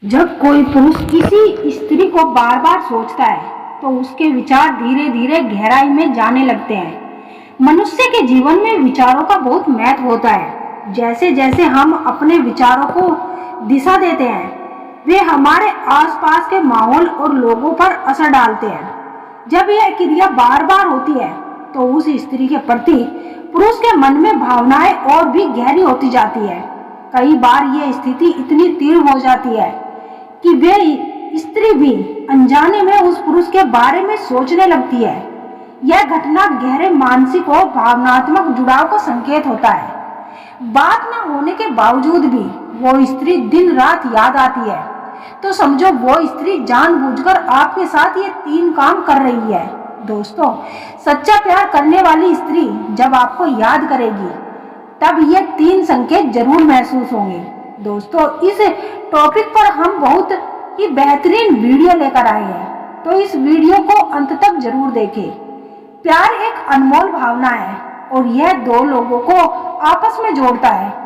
जब कोई पुरुष किसी स्त्री को बार बार सोचता है तो उसके विचार धीरे धीरे गहराई में जाने लगते हैं। मनुष्य के जीवन में विचारों का बहुत महत्व होता है। जैसे जैसे हम अपने विचारों को दिशा देते हैं वे हमारे आसपास के माहौल और लोगों पर असर डालते हैं। जब यह क्रिया बार बार होती है तो उस स्त्री के प्रति पुरुष के मन में भावनाएं और भी गहरी होती जाती है। कई बार यह स्थिति इतनी तीव्र हो जाती है कि वे स्त्री भी अनजाने में उस पुरुष के बारे में सोचने लगती है। यह घटना गहरे मानसिक और भावनात्मक जुड़ाव का संकेत होता है। बात न होने के बावजूद भी वो स्त्री दिन रात याद आती है तो समझो वो स्त्री जानबूझकर आपके साथ ये 3 काम कर रही है। दोस्तों, सच्चा प्यार करने वाली स्त्री जब आपको याद करेगी तब ये 3 संकेत जरूर महसूस होंगे। दोस्तों, इस टॉपिक पर हम बहुत ही बेहतरीन वीडियो लेकर आए हैं, तो इस वीडियो को अंत तक जरूर देखें। प्यार एक अनमोल भावना है और यह 2 लोगों को आपस में जोड़ता है।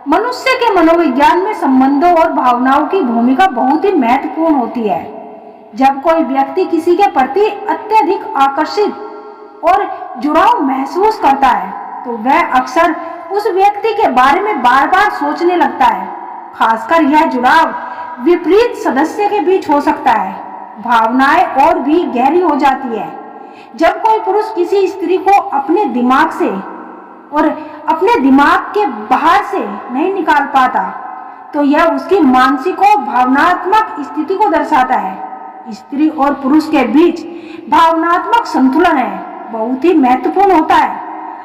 मनुष्य के मनोविज्ञान में संबंधों और भावनाओं की भूमिका बहुत ही महत्वपूर्ण होती है। जब कोई व्यक्ति किसी के प्रति अत्यधिक आकर्षित और जुड़ाव महसूस करता है तो वह अक्सर उस व्यक्ति के बारे में बार बार सोचने लगता है। खासकर यह जुड़ाव विपरीत सदस्य के बीच हो सकता है। भावनाएं और भी गहरी हो जाती है। जब कोई पुरुष किसी स्त्री को अपने दिमाग से और अपने दिमाग के बाहर से नहीं निकाल पाता तो यह उसकी मानसिक और भावनात्मक स्थिति को दर्शाता है। स्त्री और पुरुष के बीच भावनात्मक संतुलन है बहुत ही महत्वपूर्ण होता है।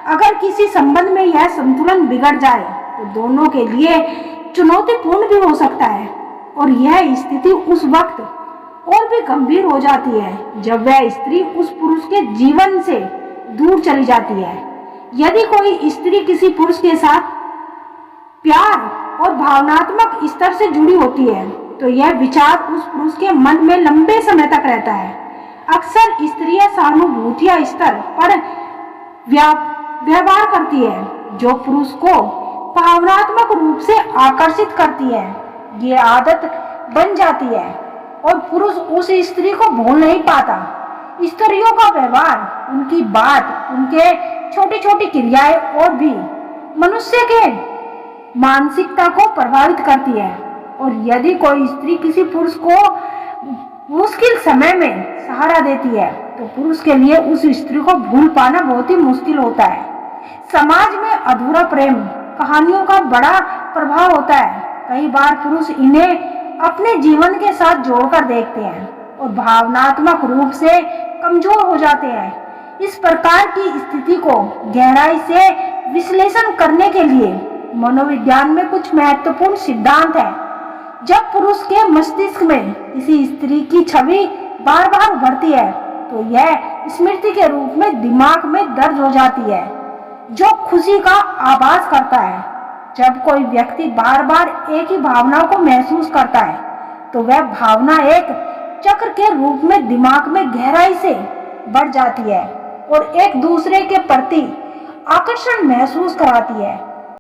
अगर किसी संबंध में यह संतुलन बिगड़ जाए तो दोनों के लिए चुनौतीपूर्ण भी हो सकता है और यह स्थिति उस वक्त और भी गंभीर हो जाती है जब वह स्त्री उस पुरुष के जीवन से दूर चली जाती है। यदि कोई स्त्री किसी पुरुष के साथ प्यार और भावनात्मक स्तर से जुड़ी होती है तो यह विचार उस पुरुष के मन में लंबे समय तक रहता है। अक्सर स्त्रियां सहानुभूति स्तर पर व्यवहार करती है जो पुरुष को भावनात्मक रूप से आकर्षित करती है। ये आदत बन जाती है और पुरुष उस स्त्री को भूल नहीं पाता। स्त्रियों का व्यवहार, उनकी बात, उनके छोटी छोटी क्रियाएं और भी मनुष्य के मानसिकता को प्रभावित करती है। और यदि कोई स्त्री किसी पुरुष को मुश्किल समय में सहारा देती है तो पुरुष के लिए उस स्त्री को भूल पाना बहुत ही मुश्किल होता है। समाज में अधूरा प्रेम कहानियों का बड़ा प्रभाव होता है। कई बार पुरुष इन्हें अपने जीवन के साथ जोड़कर देखते हैं और भावनात्मक रूप से कमजोर हो जाते हैं। इस प्रकार की स्थिति को गहराई से विश्लेषण करने के लिए मनोविज्ञान में कुछ महत्वपूर्ण सिद्धांत हैं। जब पुरुष के मस्तिष्क में किसी स्त्री की छवि बार बार उभरती है तो यह स्मृति के रूप में दिमाग में दर्ज हो जाती है जो खुशी का आभास करता है। जब कोई व्यक्ति बार बार एक ही भावनाओं को महसूस करता है तो वह भावना एक चक्र के रूप में दिमाग में गहराई से बढ़ जाती है और एक दूसरे के प्रति आकर्षण महसूस कराती है।